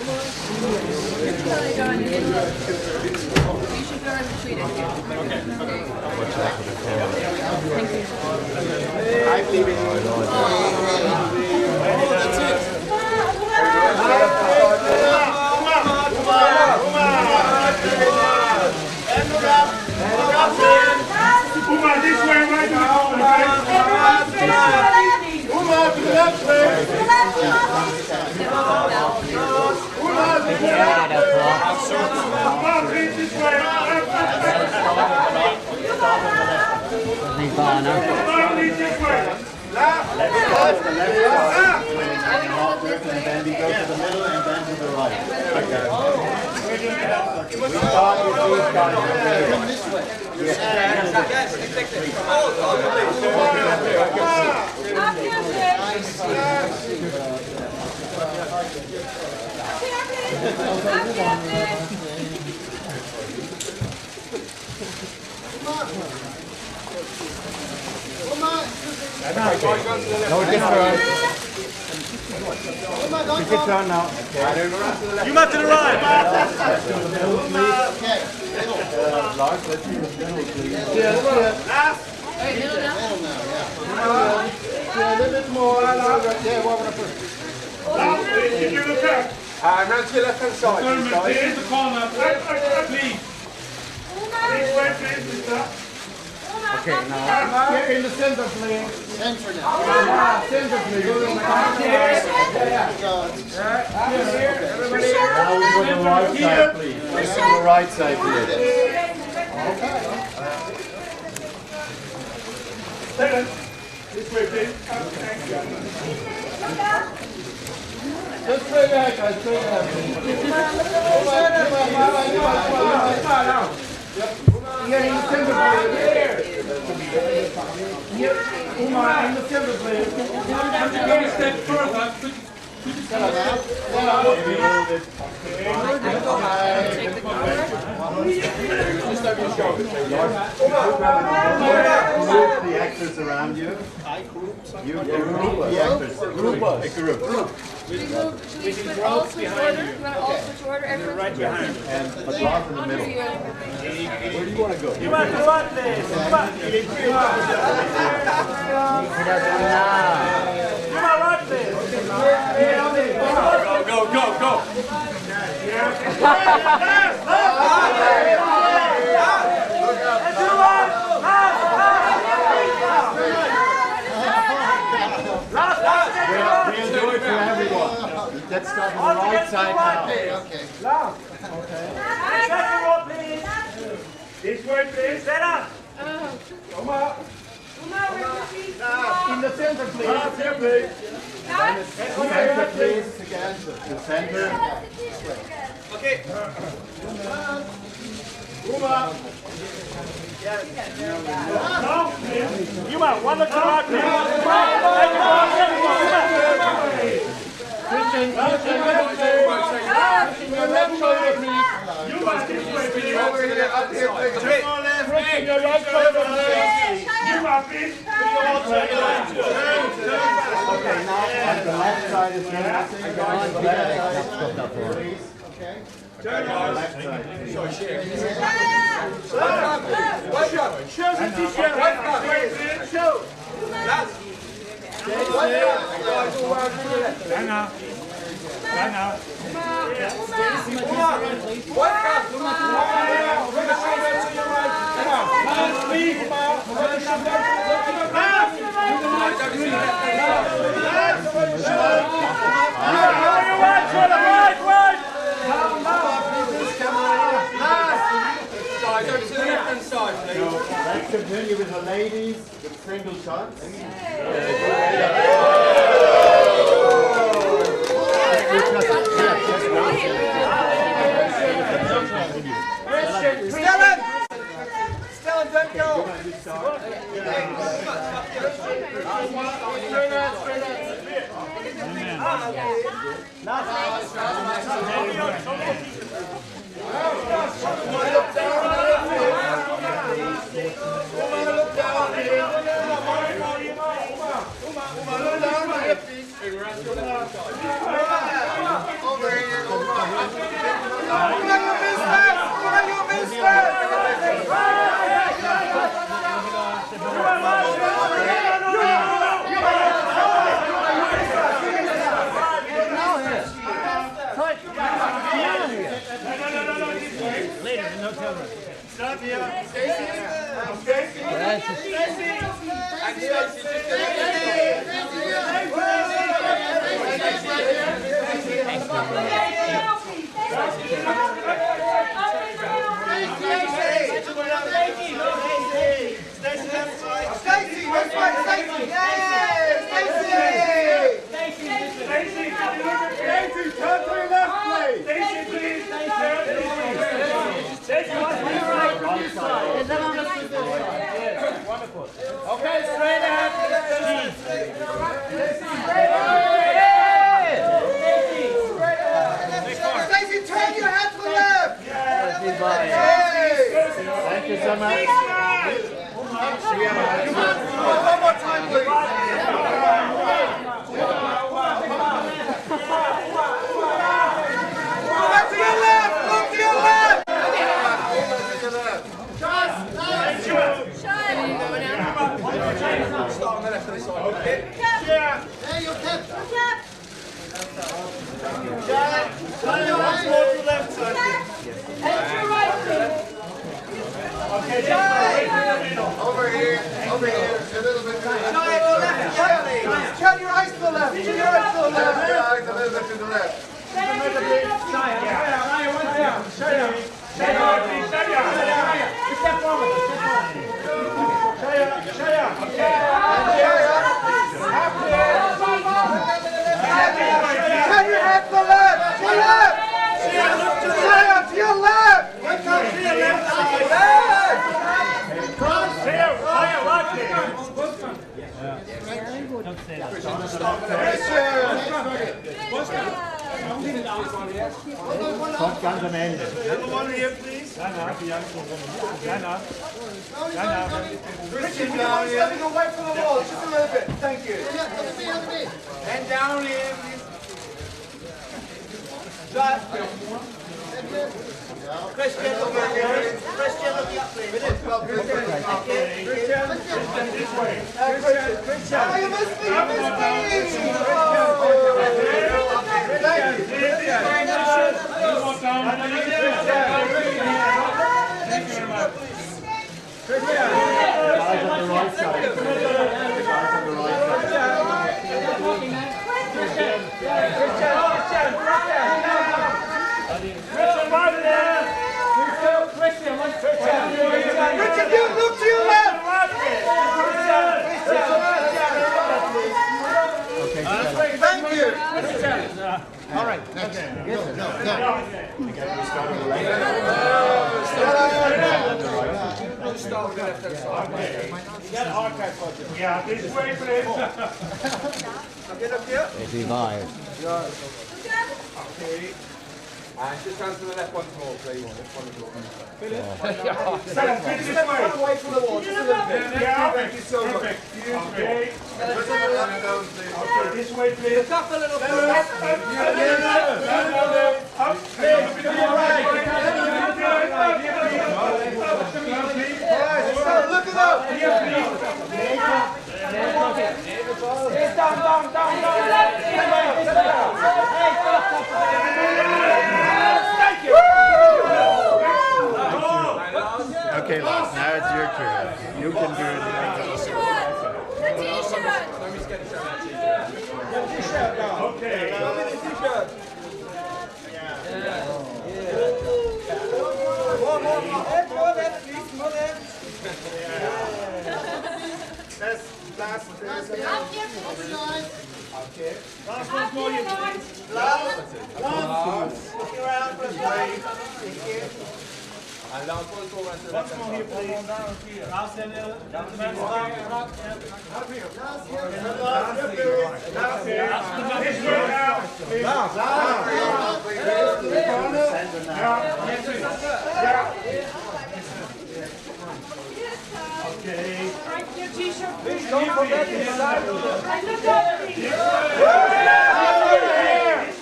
You have to the right. A little bit more. Round to your left hand side. Here's the corner. Please. Okay, now in the center, please. Center now. Center, please. Now we go to the right side, please. To the right side, please. Stellan, this way, please. Just straight back, guys. Straight back. Here in the center, please. Here, Uma, in the center, please. One step further. Group the actors around you. You group the actors. Group us. We can all switch order. All switch order. Everyone's Right behind. And but Ross in the middle. Where do you want to go? You want to run this. You want to run this. Go. We'll do it for everyone. Let's start on the right side now. Okay. Second row, please. This way, please. Set up. Come up. In the center, please. Here, please. Center, please. Again, the center. Okay. Uma. You want one of the right, please. Christian, your left shoulder, please. You want this way, please. Christian, your right shoulder, please. You want this. Okay, now on the left side is missing. On the left side, please. Okay. Turn on the left side, please. Show the t-shirt. Show. Hang on. Let's continue with the ladies with single shots. Stellan, don't go. Over here. Later, no Thurman. Stop here. Stacy. Stacy. Okay, straight ahead. Stacy, turn your head to the left. Thank you so much. One more time, please. Look to your left. Look to your left. Start on the left of the side. Yeah. There you go. Once more to the left side. Over here, a little bit to the left. Turn your eyes to the left. Turn your eyes to the left. Turn your eyes a little bit to the left. Step forward. Shia. Turn your head to the left. To your left. Shia, to your left. Watch out to your left side. Kommt ganz am Ende. One here, please. Christian, do you mind stepping away from the wall? Just a little bit. Thank you. And down here, please. Christian, look up here. Christian, look up, please. Christian. Oh, you missed me. Richard, you look to your left. Thank you. All right, next. Yes, no. Yeah, this way, please. Get up here. It's revived. Okay. And just turn to the left once more, please. Stellan, fit this way. Away from the wall, just a little bit. Yeah, Thank you so much. Okay, this way, please. Look up a little bit. Look it up. Okay, Louise, now it's your turn. You can do it. The t-shirt. Okay. Show me the t-shirt. More left, please. More left. That's last. Up here, please. Okay. Last one for you, please. Last. Look around for a break. Thank you. And last one for us. Once more here, please. Last and this way now. Okay. Right, your t-shirt, please. Don't forget the side. Look up, please. This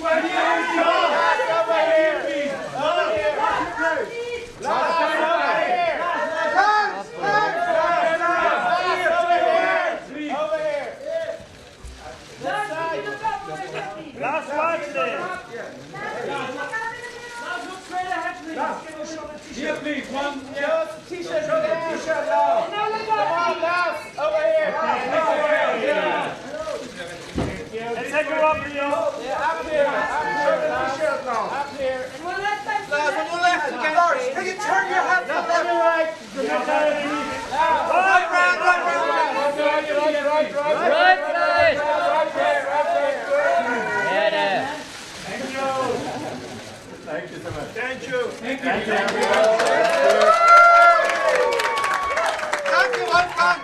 way here. Thank you so much. Thank you. Thank you, everyone. Danke, Wolfgang.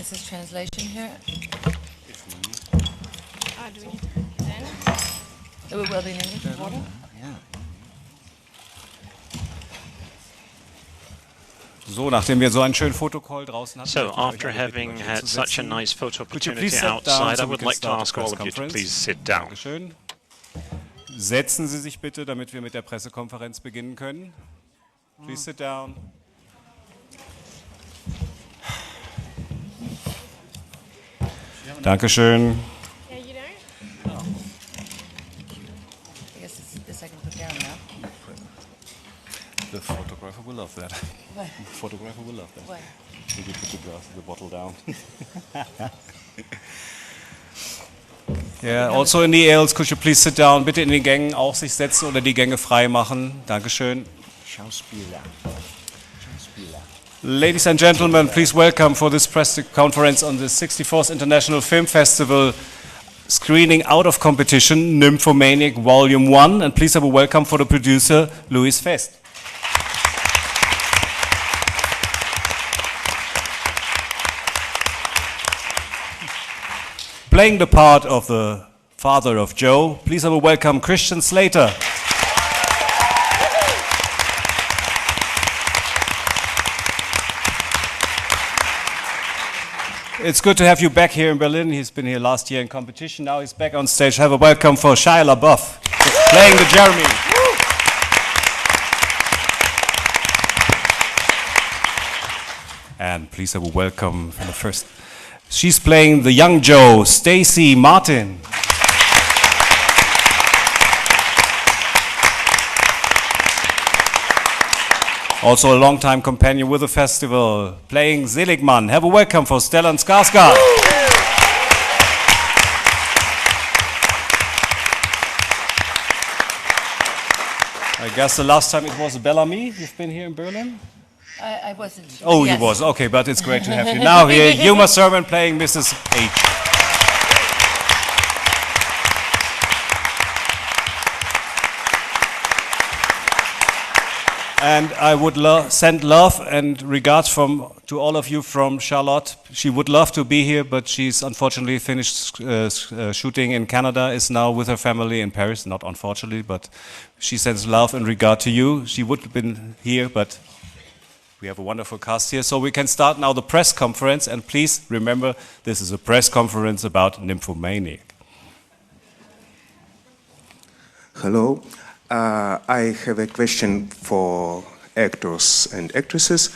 Is this translation here? Do we need to put it in? It will be in English. Yeah. So, nachdem wir so einen schönen Fotocall draußen hatten, So, after having had such a nice photo opportunity outside, I would like to ask all of you to please sit down. Dankeschön. Setzen Sie sich bitte, damit wir mit der Pressekonferenz beginnen können. Please sit down. Dankeschön. Yeah, you don't? I guess this I can put down now. The photographer will love that. What? The photographer will love that. What? You can put the glass of the bottle down. Yeah, also in the aisles, could you please sit down? Bitte in den Gängen auch sich setzen oder die Gänge frei machen. Dankeschön. Schauspieler. Ladies and gentlemen, please welcome for this press conference on the 64th International Film Festival screening out of competition, NYMPHOMANIAC Volume 1. And please have a welcome for the producer, Louise Vesth. Playing the part of the father of Joe, please have a welcome Christian Slater. It's good to have you back here in Berlin. He's been here last year in competition. Now he's back on stage. Have a welcome for Shia LaBeouf, playing the Jeremy. And please have a welcome for the first. She's playing the young Joe, Stacy Martin. Also a long-time companion with the festival, playing Seligman. Have a welcome for Stellan Skarsgård. I guess the last time it was Bellamy. You've been here in Berlin? I wasn't. Oh, yes. you was. Okay, but it's great to have you. Now here, Thurman playing Mrs. H. And I would send love and regards to all of you from Charlotte. She would love to be here, but she's unfortunately finished shooting in Canada, is now with her family in Paris. Not unfortunately, but she sends love and regard to you. She would have been here, but we have a wonderful cast here. So we can start now the press conference. And please remember, this is a press conference about NYMPHOMANIAC. Hello. I have a question for actors and actresses.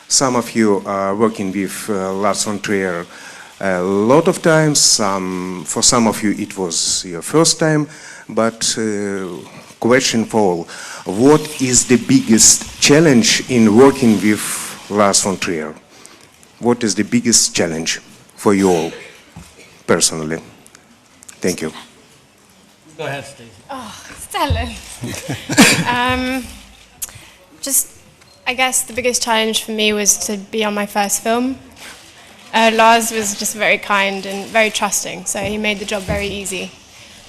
Some of you are working with Lars von Trier a lot of times. For some of you it was your first time. But question for all, what is the biggest challenge in working with Lars von Trier? What is the biggest challenge for you all, personally? Thank you. Go ahead, Stacy. Oh, Stellan. I guess the biggest challenge for me was to be on my first film. Lars was just very kind and very trusting, so he made the job very easy.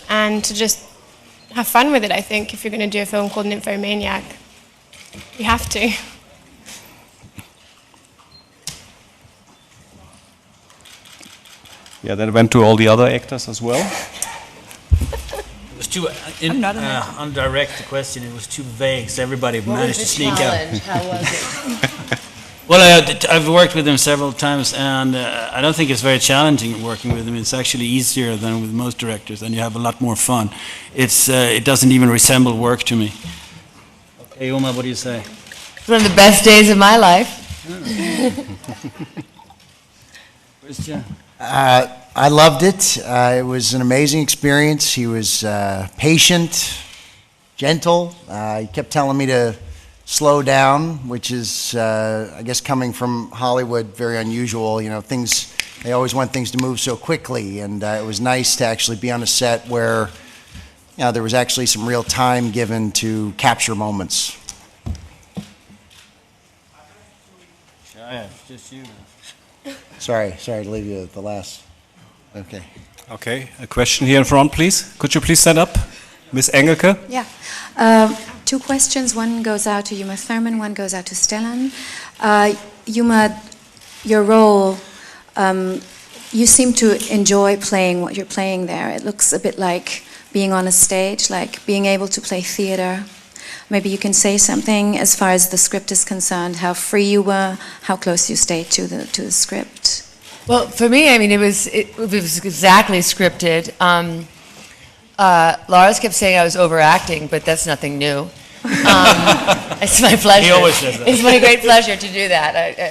And to just have fun with it, I think, if you're going to do a film called NYMPHOMANIAC. You have to. Yeah, then went to all the other actors as well. It was too undirect the question. It was too vague, so everybody managed to sneak out. How was it? Well, I've worked with him several times, and I don't think it's very challenging working with him. It's actually easier than with most directors, and you have a lot more fun. It doesn't even resemble work to me. Okay, Uma, what do you say? It's one of the best days of my life. Where's Jen? I loved it. It was an amazing experience. He was patient, gentle. He kept telling me to slow down, which is, I guess, coming from Hollywood, very unusual. You know, they always want things to move so quickly, and it was nice to actually be on a set where, you know, there was actually some real time given to capture moments. Shia, just you. Sorry to leave you at the last. Okay. Okay, a question here in front, please. Could you please stand up? Miss Engelke? Yeah. Two questions. One goes out to Uma Thurman, one goes out to Stellan. Uma, your role, you seem to enjoy playing what you're playing there. It looks a bit like being on a stage, like being able to play theater. Maybe you can say something as far as the script is concerned, how free you were, how close you stayed to the script. Well, for me, I mean, it was exactly scripted. Lars kept saying I was overacting, but that's nothing new. It's my pleasure. He always says that. It's my great pleasure to do that.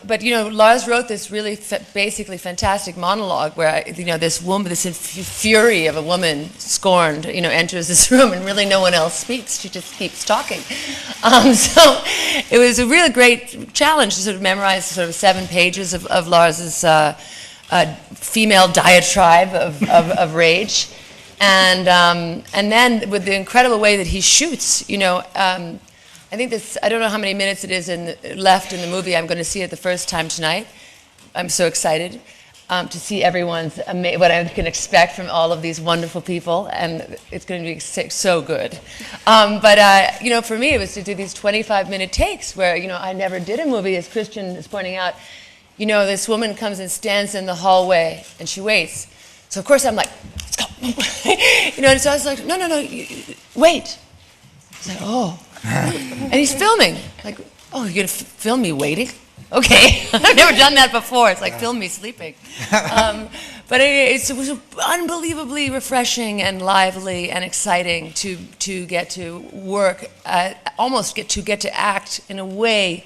But you know, Lars wrote this really basically fantastic monologue where this woman, this fury of a woman scorned, enters this room and really no one else speaks. She just keeps talking. So it was a really great challenge to sort of memorize sort of 7 pages of Lars's female diatribe of rage. And then with the incredible way that he shoots, I think this, I don't know how many minutes it is left in the movie. I'm going to see it the first time tonight. I'm so excited to see what I can expect from all of these wonderful people, and it's going to be so good. For me, it was to do these 25-minute takes where, I never did a movie, as Christian is pointing out. This woman comes and stands in the hallway, and she waits. So, of course, I'm like, let's go. And so I was like, no, wait. He's like, oh. And he's filming. Like, oh, you're going to film me waiting? Okay. I've never done that before. It's like, film me sleeping. But it was unbelievably refreshing and lively and exciting to get to work, almost get to act in a way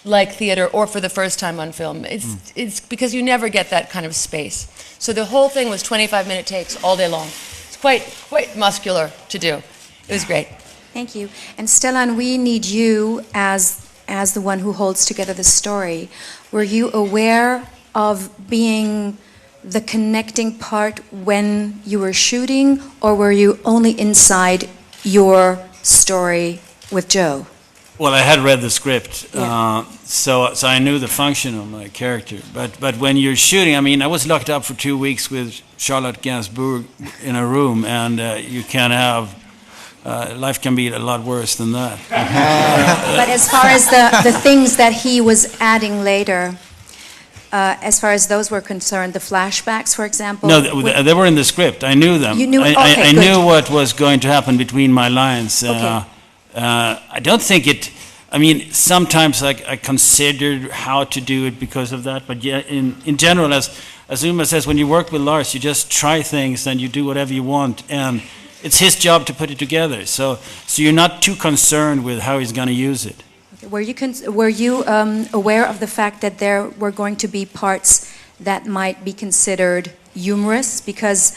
like theater, or for the first time on film. It's because you never get that kind of space. So the whole thing was 25-minute takes all day long. It's quite muscular to do. It was great. Thank you. And Stellan, we need you as the one who holds together the story. Were you aware of being the connecting part when you were shooting, or were you only inside your story with Joe? Well, I had read the script, so I knew the function of my character. But when you're shooting, I mean, I was locked up for 2 weeks with Charlotte Gainsbourg in a room, and you can have life can be a lot worse than that. But as far as the things that he was adding later, as far as those were concerned, the flashbacks, for example? No, they were in the script. I knew them. You knew? I knew what was going to happen between my lines. Okay. I don't think it... I mean, sometimes I considered how to do it because of that, but yeah, in general, as Uma says, when you work with Lars, you just try things and you do whatever you want, and it's his job to put it together. So you're not too concerned with how he's going to use it. Were you aware of the fact that there were going to be parts that might be considered humorous? Because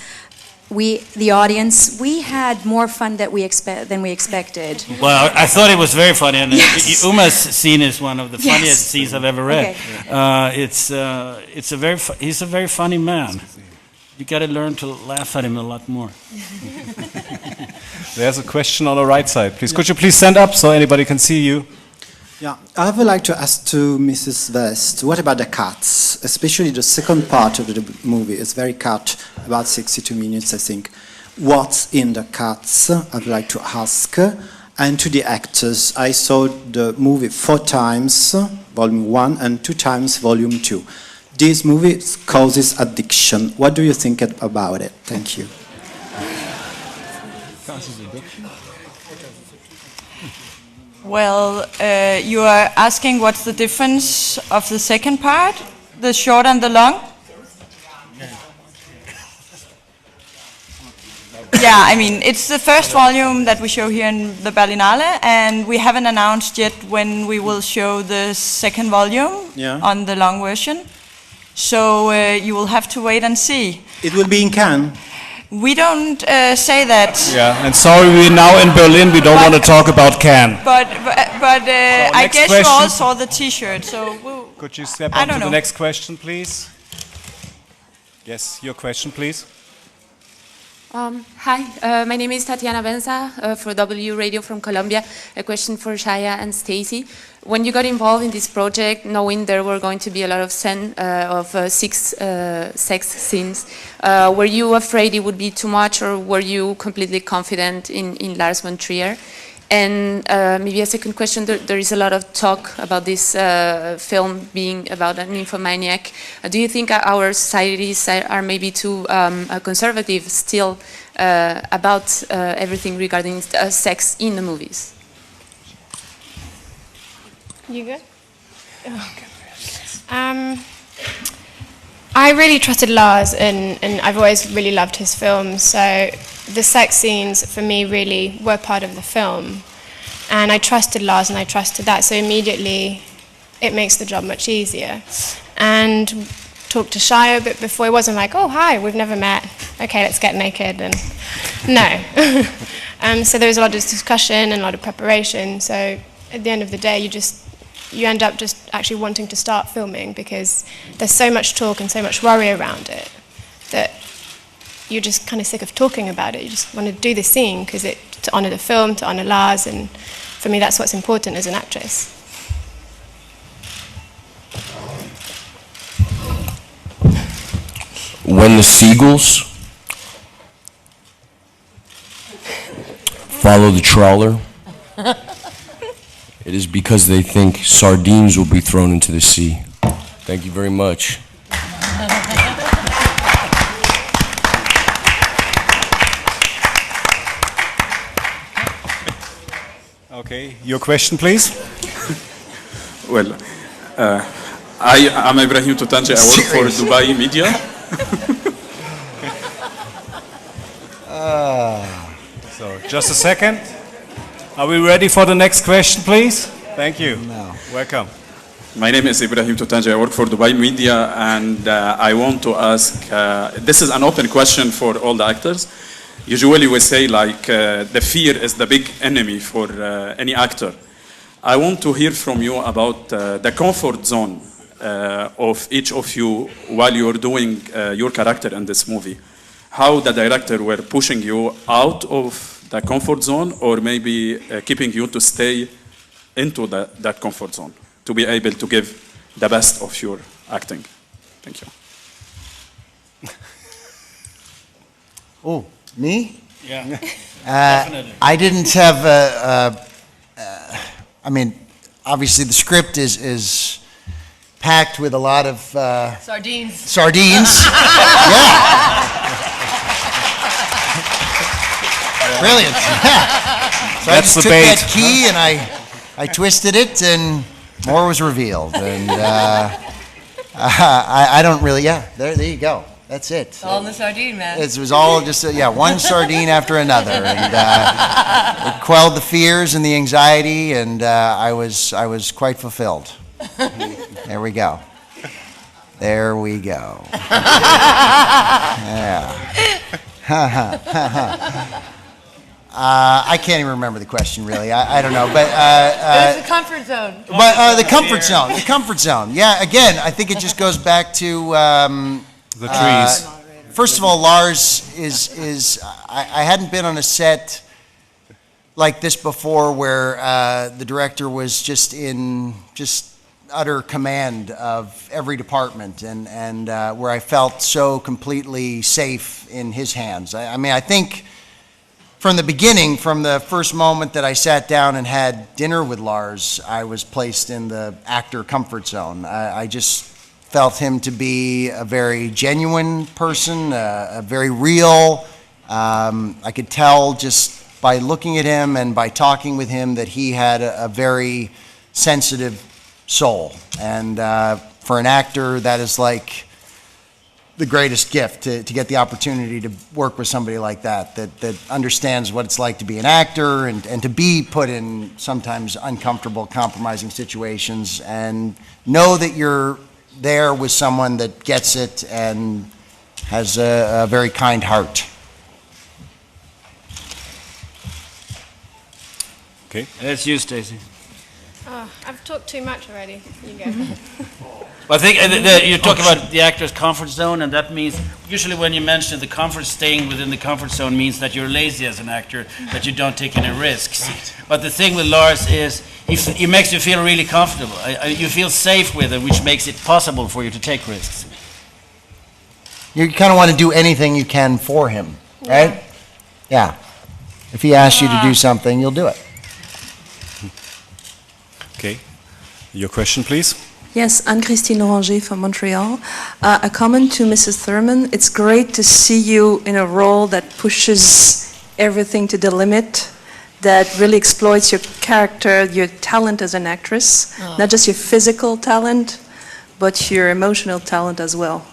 we, the audience, we had more fun than we expected. Well, I thought it was very funny, and yes. Uma's scene is one of the funniest Yes. scenes I've ever read. Okay. He's a very funny man. You got to learn to laugh at him a lot more. There's a question on the right side. Please, could you please stand up so anybody can see you? Yeah, I would like to ask to Mrs. Vesth, what about the cuts? Especially the second part of the movie is very cut, about 62 minutes, I think. What's in the cuts? I would like to ask. And to the actors, I saw the movie 4 times, volume 1, and 2 times, volume 2. This movie causes addiction. What do you think about it? Thank you. Causes addiction? Well, you are asking what's the difference of the second part, the short and the long? Yeah, I mean, it's the first volume that we show here in the Berlinale, and we haven't announced yet when we will show the second volume on the long version. So you will have to wait and see. It will be in Cannes. We don't say that. Yeah, and sorry, we're now in Berlin. We don't want to talk about Cannes. But I guess you all saw the T-shirt, so could you step on to the next question, please? Yes, your question, please. Hi, my name is Tatiana Benza for W Radio from Colombia. A question for Shia and Stacy. When you got involved in this project, knowing there were going to be a lot of 6 sex scenes, were you afraid it would be too much, or were you completely confident in Lars von Trier? And maybe a second question, there is a lot of talk about this film being about a nymphomaniac. Do you think our societies are maybe too conservative still about everything regarding sex in the movies? You good? I really trusted Lars, and I've always really loved his films, so the sex scenes for me really were part of the film, and I trusted Lars and I trusted that, so immediately it makes the job much easier. And talked to Shia a bit before. It wasn't like, oh hi, we've never met, okay, let's get naked, and no. So there was a lot of discussion and a lot of preparation, so at the end of the day you end up just actually wanting to start filming because there's so much talk and so much worry around it that you're just kind of sick of talking about it. You just want to do the scene because to honor the film, to honor Lars, and for me that's what's important as an actress. When the seagulls follow the trawler, it is because they think sardines will be thrown into the sea. Thank you very much. Okay, your question, please. Well, I am Ibrahim Toutanje. I work for Dubai Media. So, just a second. Are we ready for the next question, please? Thank you. No. Welcome. My name is Ibrahim Toutanje. I work for Dubai Media, and I want to ask, this is an open question for all the actors. usually we say like the fear is the big enemy for any actor. I want to hear from you about the comfort zone of each of you while you're doing your character in this movie. How the director were pushing you out of the comfort zone, or maybe keeping you to stay into that comfort zone to be able to give the best of your acting. Thank you. Oh, me? Yeah, definitely. I didn't have I mean, obviously the script is packed with a lot of Sardines. Sardines. Yeah. Brilliant. So I just took that key and I twisted it and more was revealed. And I don't really, there you go. That's it. It's all in the sardine, man. It was all just, one sardine after another. And it quelled the fears and the anxiety, and I was quite fulfilled. There we go. There we go. Yeah. I can't even remember the question, really. I don't know, but it's the comfort zone. But the comfort zone, the comfort zone. Yeah. Again, I think it just goes back to the trees. First of all, Lars is. I hadn't been on a set like this before, where the director was just in utter command of every department, and where I felt so completely safe in his hands. I mean, I think. From the beginning, from the first moment that I sat down and had dinner with Lars, I was placed in the actor comfort zone. I just felt him to be a very genuine person, a very real. I could tell just by looking at him and by talking with him that he had a very sensitive soul. And for an actor, that is like the greatest gift, to get the opportunity to work with somebody like that understands what it's like to be an actor and to be put in sometimes uncomfortable, compromising situations, and know that you're there with someone that gets it and has a very kind heart. Okay. That's you, Stacy. Oh, I've talked too much already. You go. Well, I think you're talking about the actor's comfort zone, and that means, usually when you mention the comfort, staying within the comfort zone means that you're lazy as an actor, that you don't take any risks. Right. But the thing with Lars is, he makes you feel really comfortable. You feel safe with him, which makes it possible for you to take risks. You kind of want to do anything you can for him, right? Yeah. If he asks you to do something, you'll do it. Okay. Your question, please. Yes, Anne-Christine Oranger from Montreal. A comment to Mrs. Thurman. It's great to see you in a role that pushes everything to the limit, that really exploits your character, your talent as an actress, not just your physical talent, but your emotional talent as well.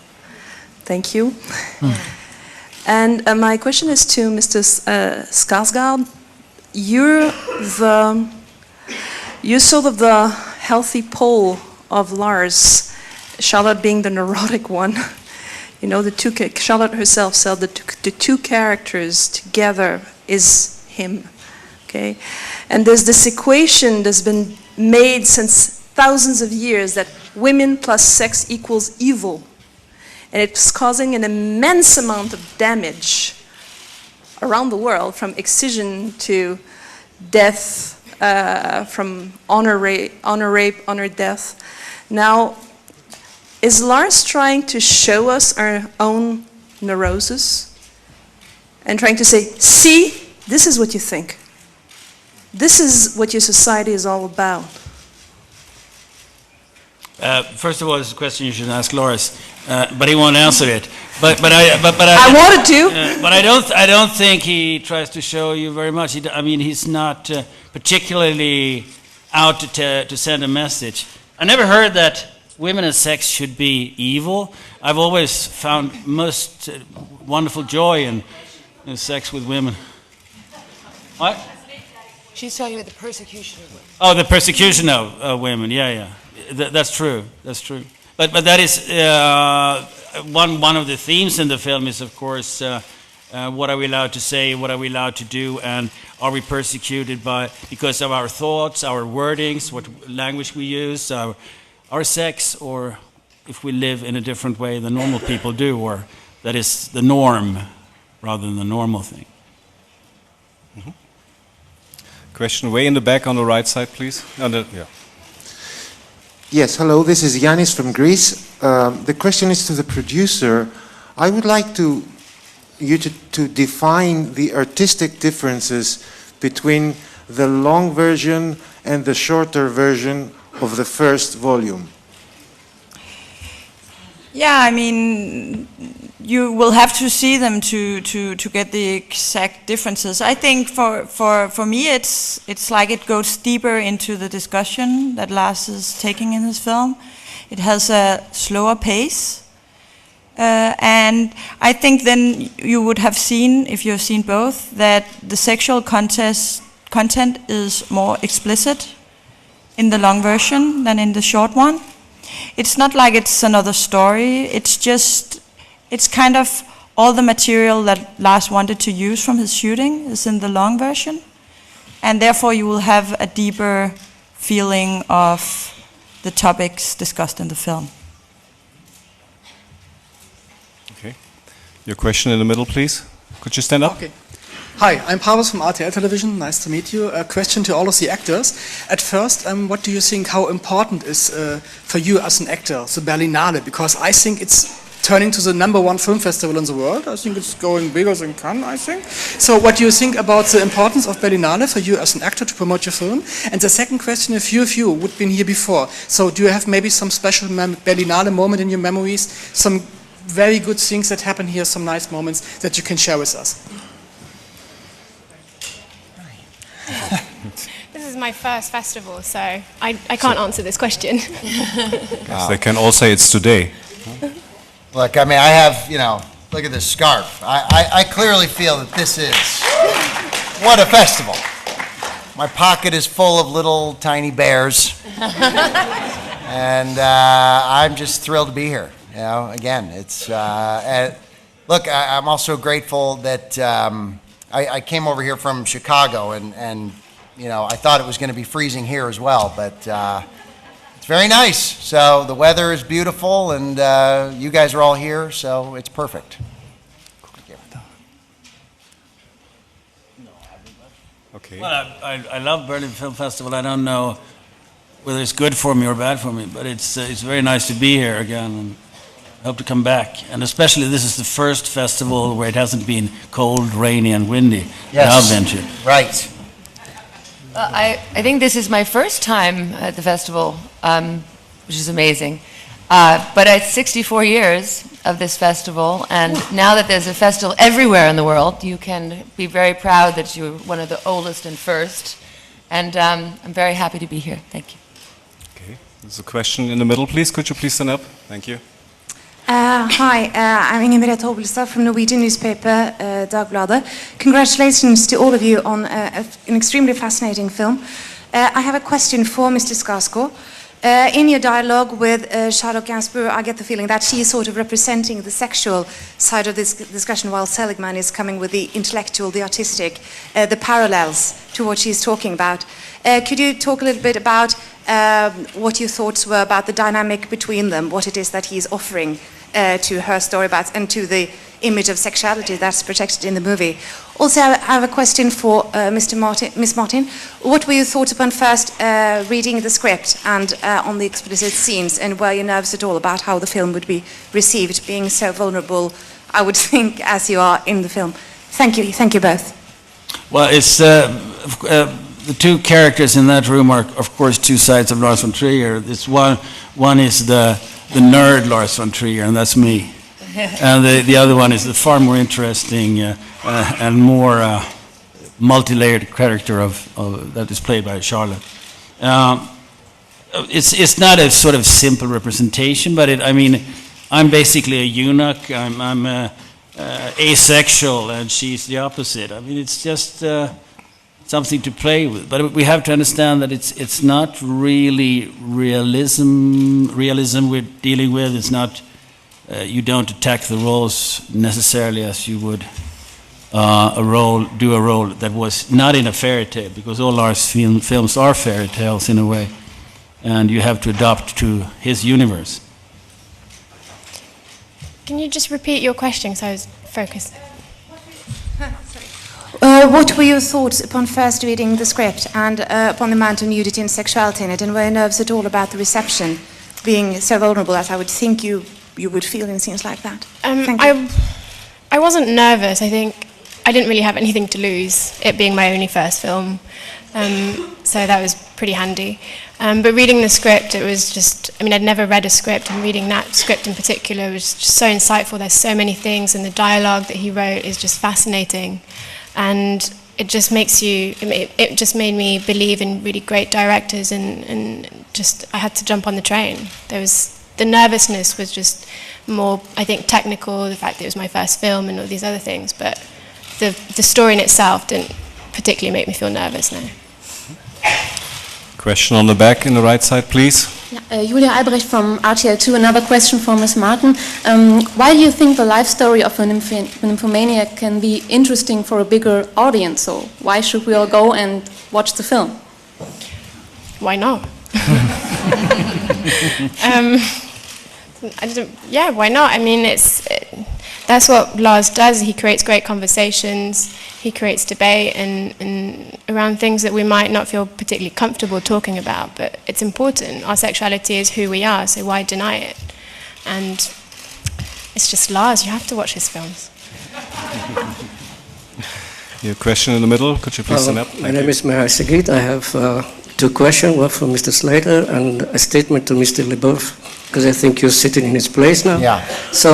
Thank you. And my question is to Mr. Skarsgård. You're sort of the healthy pole of Lars, Charlotte being the neurotic one. You know, Charlotte herself said the two characters together is him. Okay, and there's this equation that's been made since thousands of years that women plus sex equals evil, and it's causing an immense amount of damage around the world, from excision to death. From honor rape, honor death. Now, is Lars trying to show us our own neurosis and trying to say, see, this is what you think. This is what your society is all about. First of all, it's a question you should ask Lars, but he won't answer it. But I wanted to. But I don't think he tries to show you very much. I mean, he's not particularly out to send a message. I never heard that women and sex should be evil. I've always found most wonderful joy in sex with women. What? She's talking about the persecution of women. Oh, the persecution of women. Yeah. That's true. That's true. But that is one of the themes in the film is, of course, What are we allowed to say? What are we allowed to do? And are we persecuted because of our thoughts, our wordings, what language we use, our sex, or if we live in a different way than normal people do, or that is the norm rather than the normal thing? Mm-hmm. Question way in the back on the right side, please. Yes, hello, this is Yanis from Greece. The question is to the producer. I would like you to define the artistic differences between the long version and the shorter version of the first volume. Yeah, I mean, you will have to see them to get the exact differences. I think for me, it's like it goes deeper into the discussion that Lars is taking in his film. It has a slower pace. And I think then you would have seen, if you've seen both, that the sexual content is more explicit in the long version than in the short one. It's not like it's another story, it's kind of all the material that Lars wanted to use from his shooting is in the long version, and therefore you will have a deeper feeling of the topics discussed in the film. Okay. Your question in the middle, please. Could you stand up? Okay. Hi, I'm Pavos from RTL Television. Nice to meet you. A question to all of the actors. At first, what do you think, how important is for you as an actor, the Berlinale? Because I think it's turning to the #1 film festival in the world. I think it's going bigger than Cannes, I think. So what do you think about the importance of Berlinale for you as an actor to promote your film? And the second question, a few of you would have been here before. So do you have maybe some special Berlinale moment in your memories? Some very good things that happen here, some nice moments that you can share with us? This is my first festival, so I can't answer this question. Wow. They can all say it's today. Look, I mean, I have, look at this scarf. I clearly feel that this is, what a festival. My pocket is full of little tiny bears. And I'm just thrilled to be here. Again, it's, look, I'm also grateful that I came over here from Chicago, and I thought it was going to be freezing here as well, but it's very nice. So the weather is beautiful, and you guys are all here, so it's perfect. Okay. Well, I love Berlin Film Festival. I don't know whether it's good for me or bad for me, but it's very nice to be here again. And I hope to come back, and especially this is the first festival where it hasn't been cold, rainy, and windy. Yes, I've been to. Right. I think this is my first time at the festival, which is amazing. But it's 64 years of this festival, and now that there's a festival everywhere in the world, you can be very proud that you're one of the oldest and first. And I'm very happy to be here. Thank you. Okay, there's a question in the middle, please. Could you please stand up? Thank you. Hi, I'm Inger Merete Hobbelstad from Norwegian newspaper Dagbladet. Congratulations to all of you on an extremely fascinating film. I have a question for Mr. Skarsgård. In your dialogue with Charlotte Gainsbourg, I get the feeling that she is sort of representing the sexual side of this discussion, while Seligman is coming with the intellectual, the artistic, the parallels to what she's talking about. Could you talk a little bit about what your thoughts were about the dynamic between them, what it is that he's offering to her story about, and to the image of sexuality that's protected in the movie? Also, I have a question for Miss Martin. What were your thoughts upon first reading the script and on the explicit scenes, and were you nervous at all about how the film would be received, being so vulnerable, I would think, as you are in the film? Thank you both. Well, it's the two characters in that room are, of course, two sides of Lars von Trier. It's one is the nerd Lars von Trier, and that's me. And the other one is the far more interesting and more multi-layered character that is played by Charlotte. It's not a sort of simple representation, but I'm basically a eunuch. I'm asexual, and she's the opposite. It's just something to play with. But we have to understand that it's not really realism we're dealing with. It's not. You don't attack the roles necessarily as you would do a role that was not in a fairy tale, because all Lars films are fairy tales in a way, and you have to adapt to his universe. Can you just repeat your question, so I was focused? What were your thoughts upon first reading the script and upon the amount of nudity and sexuality in it, and were you nervous at all about the reception being so vulnerable as I would think you would feel in scenes like that? I wasn't nervous. I think I didn't really have anything to lose, it being my only first film, so that was pretty handy. But reading the script, it was just, I mean, I'd never read a script, and reading that script in particular was just so insightful. There's so many things, and the dialogue that he wrote is just fascinating. And it just makes you, it just made me believe in really great directors, and just, I had to jump on the train. The nervousness was just more, I think, technical, the fact that it was my first film and all these other things, but the story in itself didn't particularly make me feel nervous, no. Question on the back in the right side, please. Julia Albrecht from RTL2. Another question for Ms. Martin. Why do you think the life story of a nymphomaniac can be interesting for a bigger audience? So why should we all go and watch the film? Why not? Yeah, why not? I mean, that's what Lars does. He creates great conversations, he creates debate and around things that we might not feel particularly comfortable talking about, but it's important. Our sexuality is who we are, so why deny it? And it's just Lars, you have to watch his films. Your question in the middle, could you please stand up? My name is Mihai Sigit. I have two questions, one for Mr. Slater and a statement to Mr. LaBeouf, because I think you're sitting in his place now. Yeah. So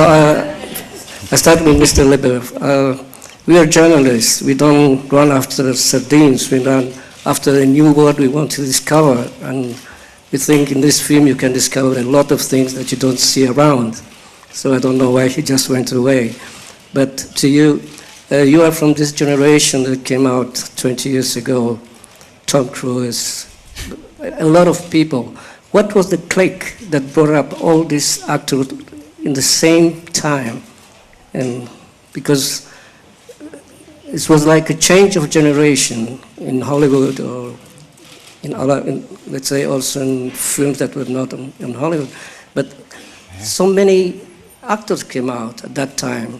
I start with Mr. LaBeouf. We are journalists. We don't run after sardines. We run after a new world we want to discover. And we think in this film you can discover a lot of things that you don't see around. So I don't know why he just went away. But to you, you are from this generation that came out 20 years ago. Tom Cruise, a lot of people. What was the click that brought up all these actors in the same time? And because it was like a change of generation in Hollywood, or in other, let's say also in films that were not in Hollywood. But so many actors came out at that time.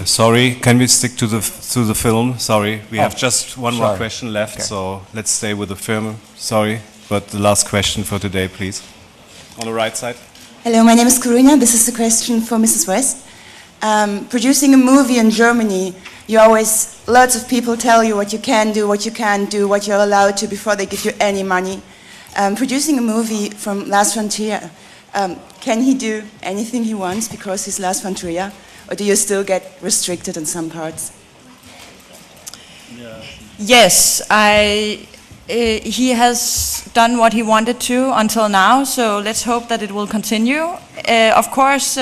Sorry, can we stick to the film? Sorry, we have just one more question left, so let's stay with the film. Sorry, but the last question for today, please. On the right side. Hello, my name is Karina. This is a question for Mrs. Vesth. Producing a movie in Germany, lots of people tell you what you can do, what you can't do, what you're allowed to before they give you any money. Producing a movie from Lars von Trier, can he do anything he wants because he's Lars von Trier? Or do you still get restricted in some parts? Yes, he has done what he wanted to until now, so let's hope that it will continue. Of course,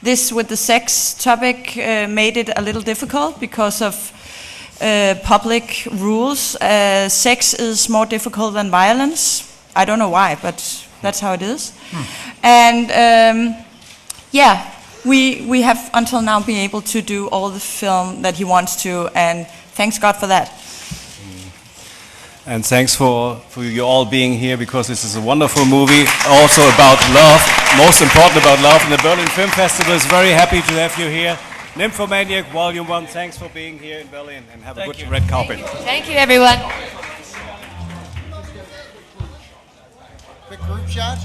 this with the sex topic made it a little difficult because of public rules. Sex is more difficult than violence. I don't know why, but that's how it is. And yeah, we have until now been able to do all the film that he wants to, and thanks God for that. And thanks for you all being here, because this is a wonderful movie, also about love, most important about love. And the Berlin Film Festival is very happy to have you here. Nymphomaniac Volume 1, thanks for being here in Berlin, and have a good red carpet. Thank you, everyone. Quick group shot.